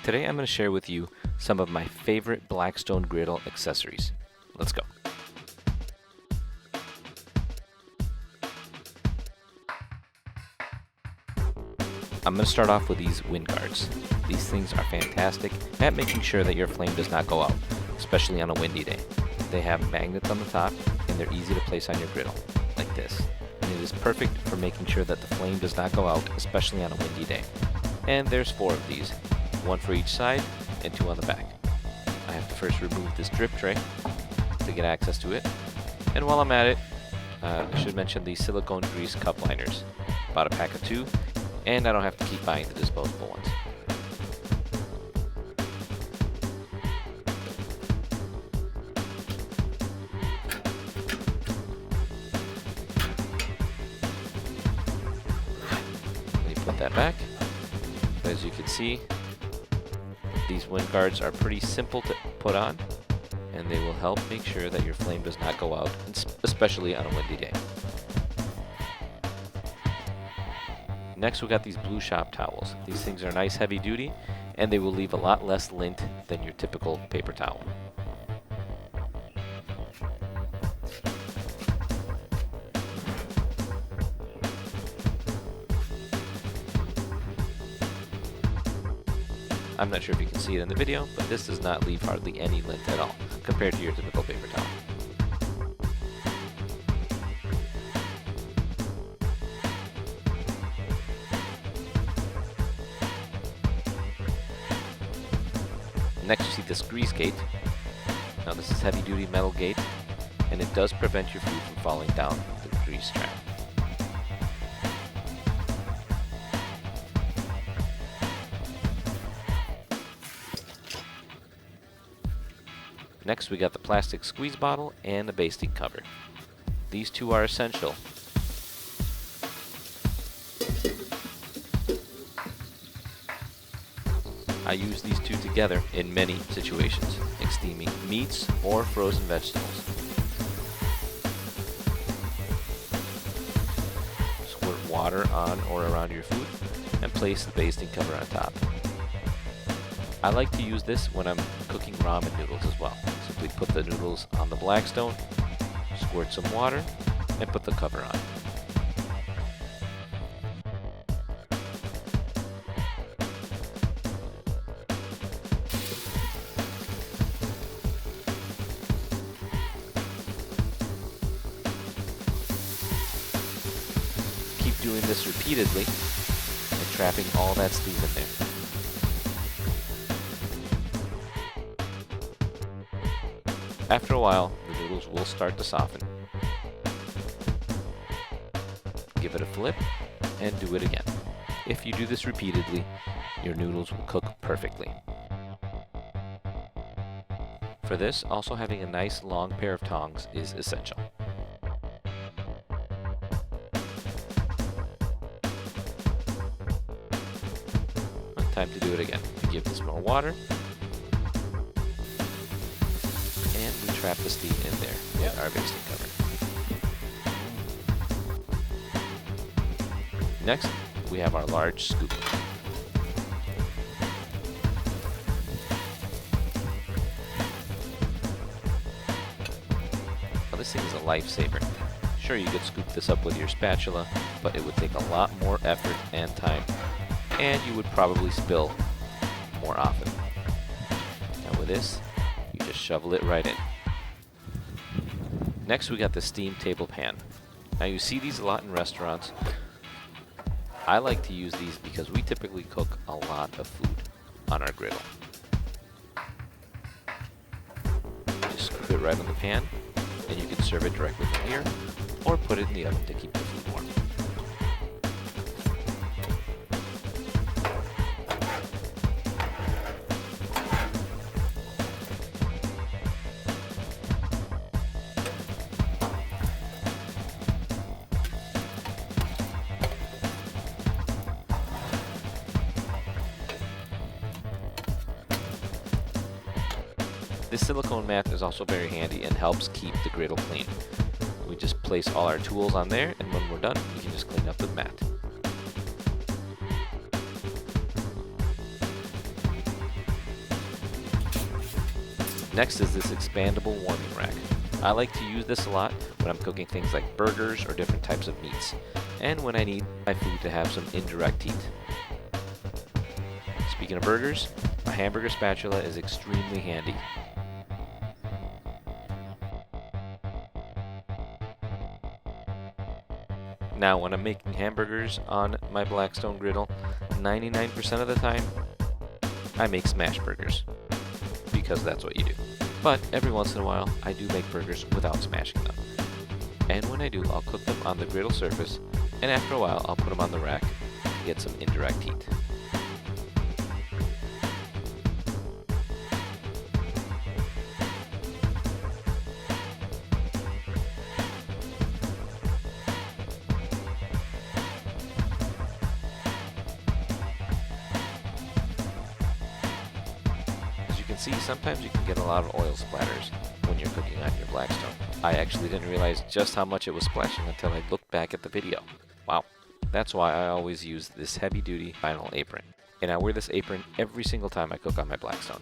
Today I'm going to share with you some of my favorite Blackstone griddle accessories. Let's go. I'm going to start off with these wind guards. These things are fantastic at making sure that your flame does not go out, especially on a windy day. They have magnets on the top and they're easy to place on your griddle, like this. And it is perfect for making sure that the flame does not go out, especially on a windy day. And there's 4 of these, 1 for each side and 2 on the back. I have to first remove this drip tray to get access to it. And while I'm at it, I should mention the silicone grease cup liners. Bought a pack of 2, and I don't have to keep buying the disposable ones. Let me put that back. As you can see, these wind guards are pretty simple to put on, and they will help make sure that your flame does not go out, especially on a windy day. Next, we got these blue shop towels. These things are nice, heavy duty, and they will leave a lot less lint than your typical paper towel. I'm not sure if you can see it in the video, but this does not leave hardly any lint at all compared to your typical paper towel. Next, you see this grease gate. Now this is heavy duty metal gate, and it does prevent your food from falling down the grease trap. Next, we got the plastic squeeze bottle and a basting cover. These 2 are essential. I use these 2 together in many situations, like steaming meats or frozen vegetables. Squirt water on or around your food and place the basting cover on top. I like to use this when I'm cooking ramen noodles as well. Simply put the noodles on the Blackstone, squirt some water, and put the cover on. Keep doing this repeatedly and trapping all that steam in there. After a while, the noodles will start to soften. Give it a flip and do it again. If you do this repeatedly, your noodles will cook perfectly. For this, also having a nice long pair of tongs is essential. Time to do it again. Give this more water. And we trap the steam in there with our basting cover. Next, we have our large scoop. Now this thing is a lifesaver. Sure, you could scoop this up with your spatula, but it would take a lot more effort and time, and you would probably spill more often. Now with this, you just shovel it right in. Next, we got the steam table pan. Now you see these a lot in restaurants. I like to use these because we typically cook a lot of food on our griddle. Just scoop it right on the pan, and you can serve it directly from here, or put it in the oven to keep the food warm. This silicone mat is also very handy and helps keep the griddle clean. We just place all our tools on there, and when we're done, we can just clean up the mat. Next is this expandable warming rack. I like to use this a lot when I'm cooking things like burgers or different types of meats, and when I need my food to have some indirect heat. Speaking of burgers, a hamburger spatula is extremely handy. Now, when I'm making hamburgers on my Blackstone griddle, 99% of the time, I make smash burgers, because that's what you do. But every once in a while, I do make burgers without smashing them. And when I do, I'll cook them on the griddle surface, and after a while, I'll put them on the rack to get some indirect heat. See, sometimes you can get a lot of oil splatters when you're cooking on your Blackstone. I actually didn't realize just how much it was splashing until I looked back at the video. Wow. That's why I always use this heavy-duty vinyl apron. And I wear this apron every single time I cook on my Blackstone.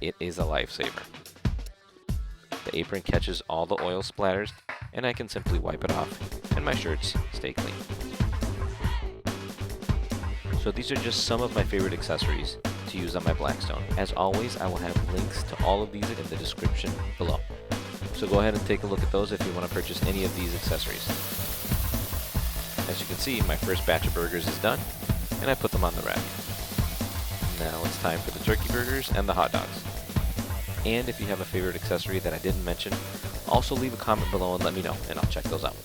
It is a lifesaver. The apron catches all the oil splatters, and I can simply wipe it off, and my shirts stay clean. So these are just some of my favorite accessories to use on my Blackstone. As always, I will have links to all of these in the description below. So go ahead and take a look at those if you want to purchase any of these accessories. As you can see, my first batch of burgers is done, and I put them on the rack. Now it's time for the turkey burgers and the hot dogs. And if you have a favorite accessory that I didn't mention, also leave a comment below and let me know, and I'll check those out.